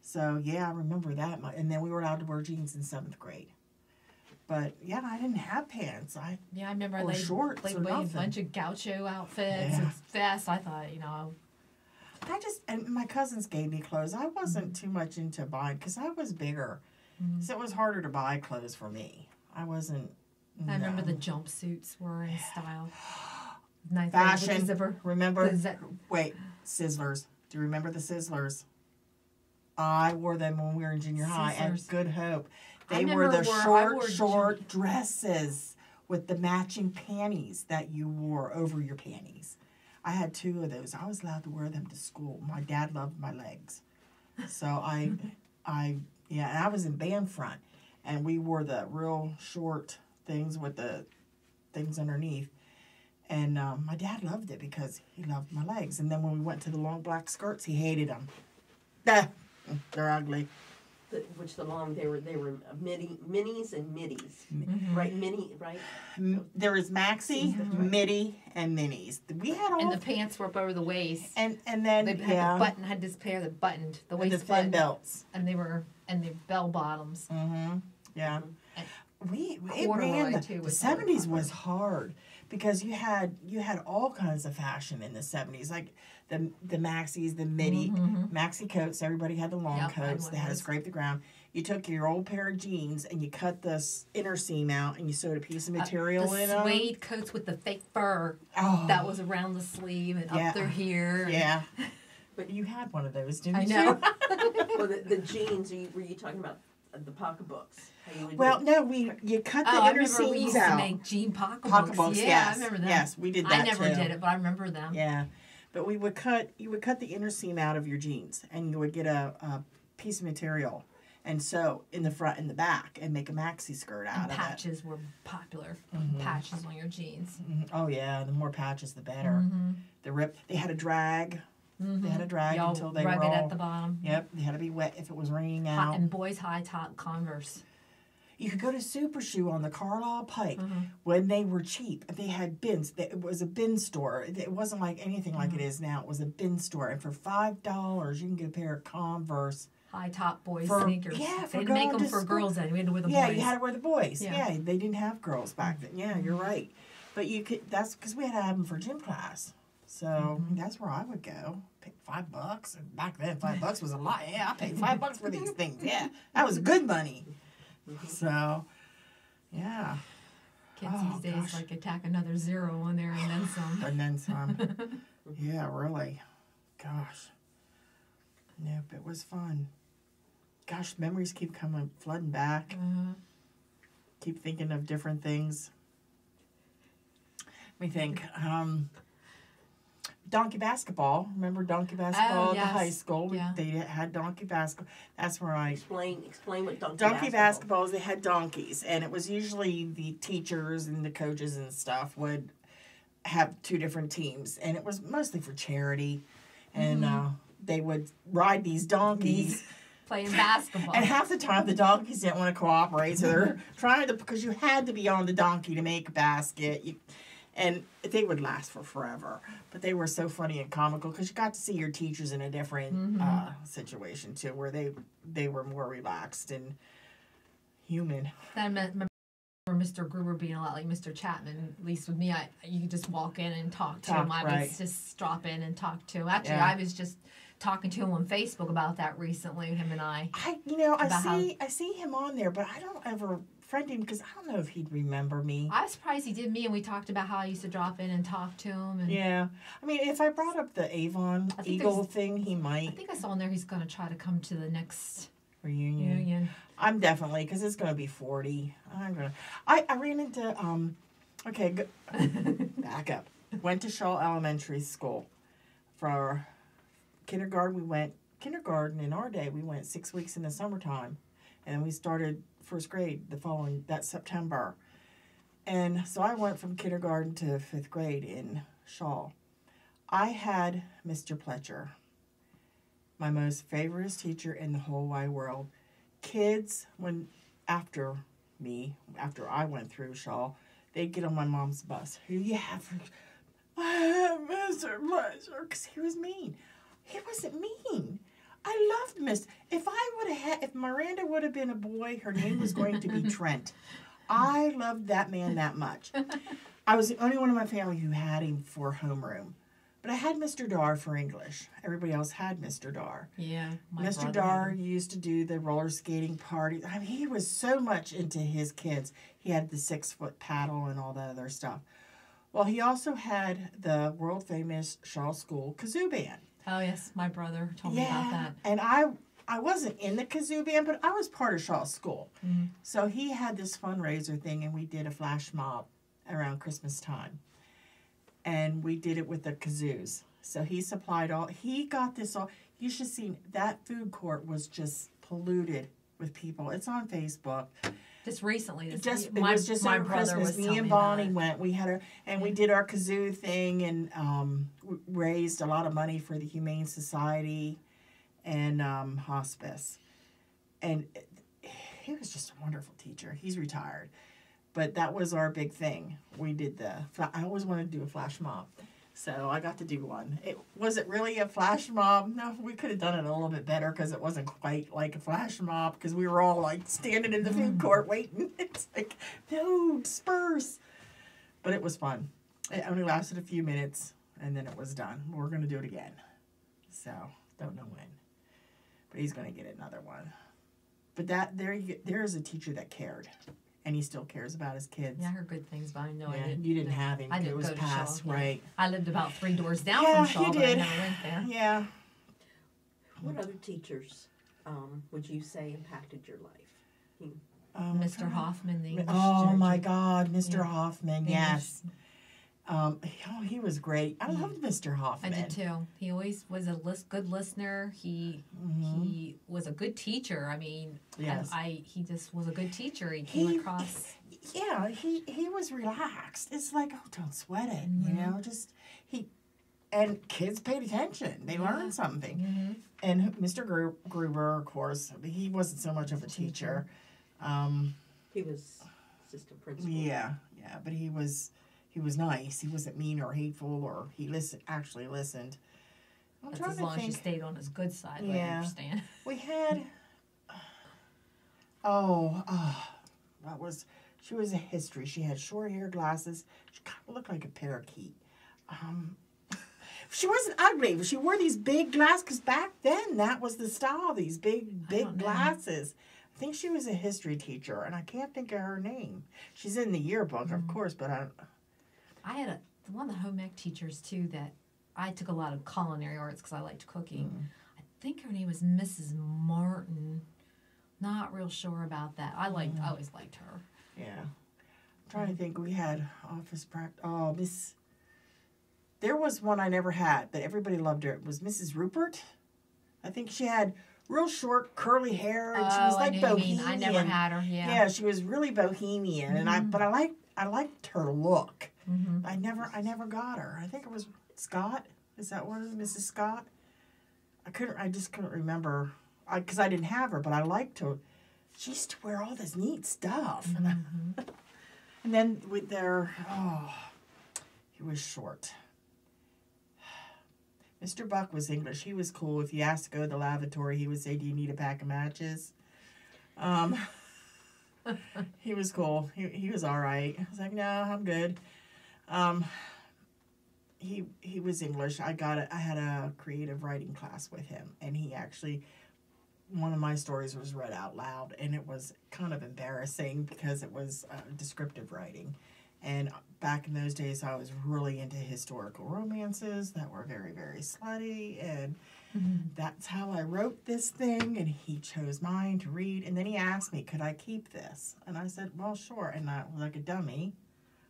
So, yeah, I remember that. And then we were allowed to wear jeans in 7th grade. But, yeah, I didn't have pants. I remember or I shorts laid or away a nothing. bunch of gaucho outfits Yeah. and vests. I thought, and my cousins gave me clothes. I wasn't too much into buying because I was bigger. So it was harder to buy clothes for me. I wasn't. I remember the jumpsuits were in style. Fashion. Remember? That, wait, Sizzlers. Do you remember the Sizzlers? I wore them when we were in junior high at Good Hope. They were the short dresses with the matching panties that you wore over your panties. I had 2 of those. I was allowed to wear them to school. My dad loved my legs. So and I was in band front, and we wore the real short things with the things underneath. And my dad loved it because he loved my legs. And then when we went to the long black skirts, he hated them. They're ugly. They were minis and middies, right? Right. There was maxi, midi, and minis. We had all. And the pants were up over the waist. And then they had this pair that buttoned the waist, and the thin belts, and they bell bottoms. Yeah. And it ran the 70s was hard because you had all kinds of fashion in the 70s, like the maxis, the midi, maxi coats. Everybody had the long coats. They had to scrape the ground. You took your old pair of jeans and you cut the inner seam out and you sewed a piece of material in them. The suede coats with the fake fur that was around the sleeve and up through here. Yeah. But you had one of those, didn't you? I know. Well, the jeans, were you talking about the pocketbooks? You cut the inner seams out. We used to make jean pocketbooks. Yeah, yes. I remember them. Yes, we did that I never too. did it, but I remember them. Yeah. But you would cut the inner seam out of your jeans, and you would get a piece of material and sew in the front and the back and make a maxi skirt out of it. Patches were popular. Patches on your jeans. Oh yeah, the more patches the better. They had a drag. They had a drag until they rug were it all, at the bottom. Yep, they had to be wet if it was raining out. And boys' high top Converse. You could go to Super Shoe on the Carlisle Pike when they were cheap. They had bins. It was a bin store. It wasn't like anything like it is now. It was a bin store. And for $5, you can get a pair of Converse. High top boys sneakers. Yeah, they didn't make them for girls then. We had to wear the boys. Yeah, you had to wear the boys. Yeah, they didn't have girls back then. Yeah, you're right. But that's because we had to have them for gym class. So that's where I would go. Pay $5. And back then, $5 was a lot. Yeah, I paid $5 for these things. Yeah, that was good money. So, yeah. Kids these days like attack another zero on there and then some. And then some. Yeah, really. Gosh. Nope, it was fun. Gosh, memories keep flooding back. Keep thinking of different things. Let me think. Donkey basketball. Remember donkey basketball at the high school? Yeah. They had donkey basketball. That's where I... Explain what donkey basketball is. They had donkeys, and it was usually the teachers and the coaches and stuff would have 2 different teams, and it was mostly for charity, and they would ride these donkeys. Playing basketball. And half the time the donkeys didn't want to cooperate, so they're trying to, because you had to be on the donkey to make a basket. And they would last for forever. But they were so funny and comical because you got to see your teachers in a different situation, too, where they were more relaxed and human. That remember Mr. Gruber being a lot like Mr. Chapman. At least with me, you could just walk in and talk to him. I would just drop in and talk to him. Actually, I was just talking to him on Facebook about that recently, him and I. I see him on there, but I don't ever friend him because I don't know if he'd remember me. I was surprised he did me, and we talked about how I used to drop in and talk to him. And yeah. I mean, if I brought up the Avon Eagle thing, he might. I think I saw in there he's going to try to come to the next reunion. I'm definitely, because it's going to be 40. I ran into, back up. Went to Shaw Elementary School. For kindergarten in our day, we went 6 weeks in the summertime. And we started first grade that September. And so I went from kindergarten to 5th grade in Shaw. I had Mr. Pletcher, my most favorite teacher in the whole wide world. Kids, after I went through Shaw, they'd get on my mom's bus. Who do you have for Mr. Pletcher? Because he was mean. He wasn't mean. I loved if Miranda would have been a boy, her name was going to be Trent. I loved that man that much. I was the only one in my family who had him for homeroom. But I had Mr. Dar for English. Everybody else had Mr. Dar. Yeah. Mr. Dar used to do the roller skating party. I mean, he was so much into his kids. He had the 6-foot paddle and all that other stuff. Well, he also had the world famous Shaw School kazoo band. Oh, yes. My brother told me about that. And I wasn't in the kazoo band, but I was part of Shaw School. Mm-hmm. So he had this fundraiser thing, and we did a flash mob around Christmas time. And we did it with the kazoos. So he supplied he got this all. You should see, that food court was just polluted with people. It's on Facebook. Just recently. It was just over Christmas. Me and Bonnie went. We had we did our kazoo thing, and raised a lot of money for the Humane Society and hospice. And he was just a wonderful teacher. He's retired. But that was our big thing. We did I always wanted to do a flash mob. So I got to do one. Was it really a flash mob? No, we could have done it a little bit better because it wasn't quite like a flash mob because we were all like standing in the food court waiting. It's like, no, disperse. But it was fun. It only lasted a few minutes and then it was done. We're going to do it again. So, don't know when. But he's going to get another one. But there is a teacher that cared. And he still cares about his kids. Yeah, I heard good things, but I know I didn't. You didn't have him. I didn't it was go to past, Shaw, right? I lived about 3 doors down from Shaw, you but did. I never went there. Yeah. What other teachers would you say impacted your life? Mr. Hoffman, the English Oh teacher. my God, Mr. Yeah. Hoffman, yes. He was great. I loved Mr. I Hoffman. did too. He always was a good listener. He was a good teacher. I mean, Yes. he just was a good teacher. He came across. Yeah, he was relaxed. It's like, oh, don't sweat it, you know. Just and kids paid attention. They learned something. Mm-hmm. And Mr. Gruber, of course, he wasn't so much of a teacher. He was assistant principal. Yeah, but he was nice. He wasn't mean or hateful, or he actually listened. That's as long as you stayed on his good side, I understand. We had, she was a history. She had short hair, glasses. She kind of looked like a parakeet. She wasn't ugly, but she wore these big glasses, because back then that was the style, these big glasses. I think she was a history teacher, and I can't think of her name. She's in the yearbook, of course, but I had one of the home ec teachers, too, that I took a lot of culinary arts because I liked cooking. I think her name was Mrs. Martin. Not real sure about that. I always liked her. Yeah. I'm trying to think. We had office practice. There was one I never had, but everybody loved her. It was Mrs. Rupert. I think she had real short curly hair, and she was like bohemian. I never had her. Yeah. Yeah, she was really bohemian, and I liked her look. Mm-hmm. I never got her. I think it was Scott. Is that what it is, Mrs. Scott? I just couldn't remember, because I didn't have her, but I liked her. She used to wear all this neat stuff. Mm-hmm. And then with he was short. Mr. Buck was English. He was cool. If you asked to go to the lavatory, he would say, "Do you need a pack of matches?" He was cool. He was all right. I was like, "No, I'm good." He was English. I had a creative writing class with him, and he actually, one of my stories was read out loud, and it was kind of embarrassing because it was descriptive writing. And back in those days, I was really into historical romances that were very, very slutty, and that's how I wrote this thing, and he chose mine to read, and then he asked me, could I keep this? And I said, well, sure, and I was like a dummy.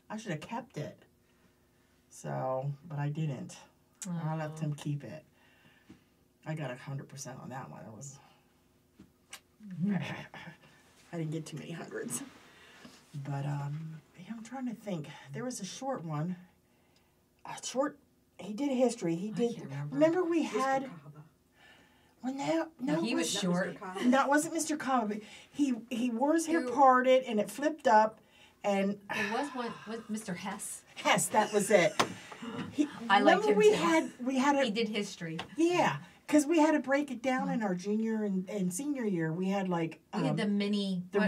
I should have kept it. So, but I didn't. I let him keep it. I got 100% on that one. It was, I didn't get too many hundreds. But, I'm trying to think. There was a short one. He did history. He did. Remember we had. Well, no, he was short. That wasn't Mr. Cobb. He wore his hair parted and it flipped up, and there was one. Was Mr. Hess? Hess, that was it. I liked him too. We had. He did history. Yeah. Because we had to break it down in our junior and senior year. We had like we had the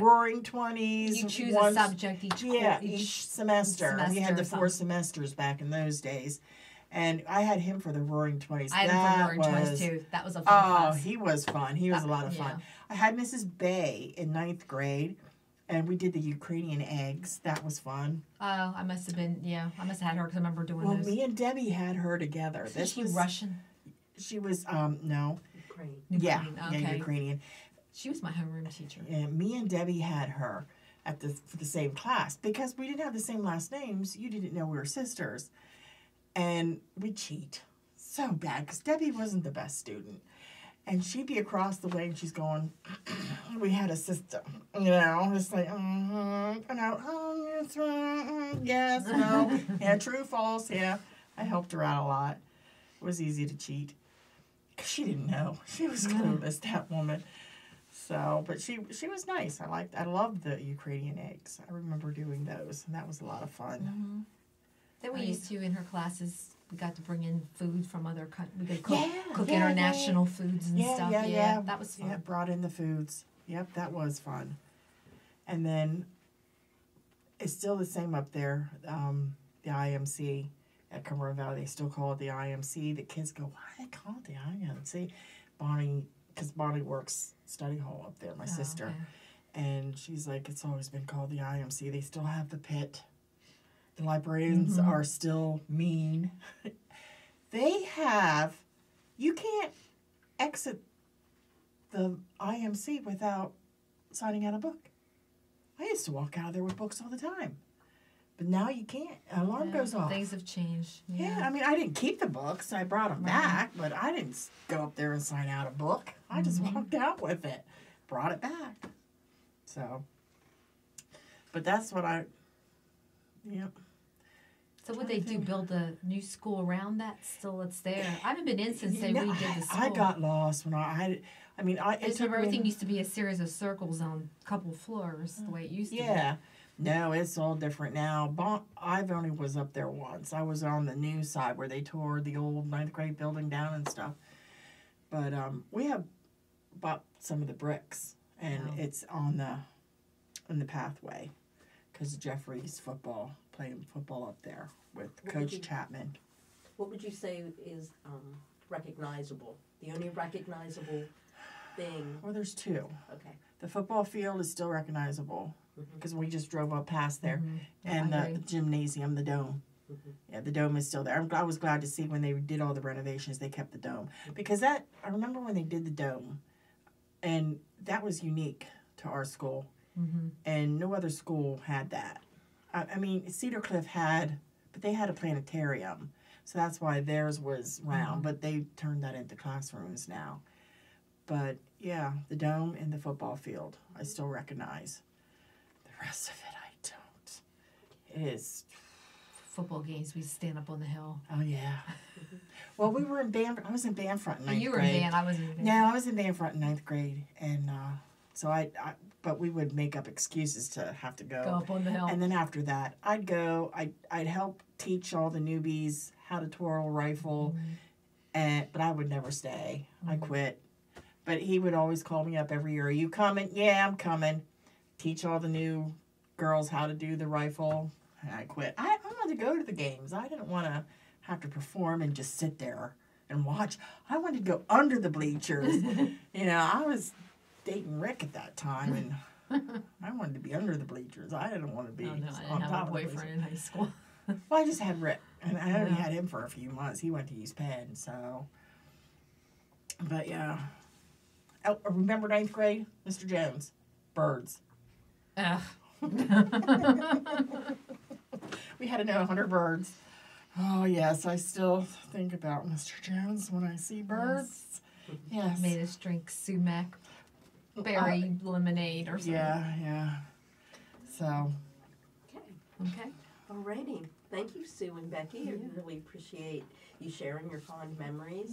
Roaring 20s. You choose a subject each semester. We had the 4 semesters back in those days, And I had him for the Roaring Twenties. I had him for Roaring Twenties too. That was a fun class. He was fun. He was a lot of fun. I had Mrs. Bay in 9th grade, and we did the Ukrainian eggs. That was fun. Oh, I must have been, I must have had her because I remember doing those. Well, me and Debbie had her together. Is she Russian? She was, no. Ukraine. Yeah, okay. yeah, Ukrainian. She was my homeroom teacher. And me and Debbie had her for the same class because we didn't have the same last names. You didn't know we were sisters. And we cheat so bad because Debbie wasn't the best student. And she'd be across the way and she's going, we had a system, it's like, yes, no, yeah, true, false, yeah. I helped her out a lot. It was easy to cheat because she didn't know. She was clueless, that woman. So, but she was nice. I loved the Ukrainian eggs. I remember doing those, and that was a lot of fun. Mm-hmm. Then we used to, in her classes, we got to bring in food from other countries. We could cook international foods and stuff. Yeah, that was fun. Yeah, brought in the foods. Yep, that was fun. And then it's still the same up there, the IMC at Cumberland Valley. They still call it the IMC. The kids go, why do they call it the IMC? Because Bonnie works study hall up there, my sister. Okay. And she's like, it's always been called the IMC. They still have the pit. The librarians are still mean. You can't exit the IMC without signing out a book. I used to walk out of there with books all the time. But now you can't. An alarm goes off. Things have changed. Yeah, I mean, I didn't keep the books. I brought them back, but I didn't go up there and sign out a book. I just walked out with it. Brought it back. So, but that's what yep. So what they do, build a new school around that? Still, it's there. I haven't been in since they redid the school. I got lost when everything used to be a series of circles on a couple floors, the way it used to be. Yeah. No, it's all different now. I've only was up there once. I was on the new side where they tore the old 9th grade building down and stuff. But we have bought some of the bricks, and it's on the pathway because Jeffrey's playing football up there with Coach Chapman. What would you say is recognizable? The only recognizable thing? Well, there's two. Okay. The football field is still recognizable because we just drove up past there. Mm-hmm. And the gymnasium, the dome. Mm-hmm. Yeah, the dome is still there. I was glad to see when they did all the renovations, they kept the dome. Because I remember when they did the dome, and that was unique to our school. Mm-hmm. And no other school had that. I mean, Cedar Cliff but they had a planetarium. So that's why theirs was round. But they turned that into classrooms now. But, yeah, the dome and the football field, I still recognize. The rest of it, I don't. It is. Football games, we stand up on the hill. Oh, yeah. Well, we were in band. I was in band front in 9th grade. You were in band. I was in band. No, I was in band front in 9th grade. And so but we would make up excuses to have to go. Go up on the hill. And then after that, I'd go. I'd help teach all the newbies how to twirl a rifle. But I would never stay. I quit. But he would always call me up every year. Are you coming? Yeah, I'm coming. Teach all the new girls how to do the rifle. And I quit. I wanted to go to the games. I didn't want to have to perform and just sit there and watch. I wanted to go under the bleachers. I was dating Rick at that time, and I wanted to be under the bleachers. I didn't want to be I on didn't top have a of boyfriend in high school. Well, I just had Rick, and I only had him for a few months. He went to East Penn, so. But yeah. Oh, remember 9th grade? Mr. Jones. Birds. Ugh. We had to know 100 birds. Oh, yes. I still think about Mr. Jones when I see birds. Yes. Made us drink sumac berry lemonade or something. Yeah. So. Okay. Alrighty. Thank you, Sue and Becky. I really appreciate you sharing your fond memories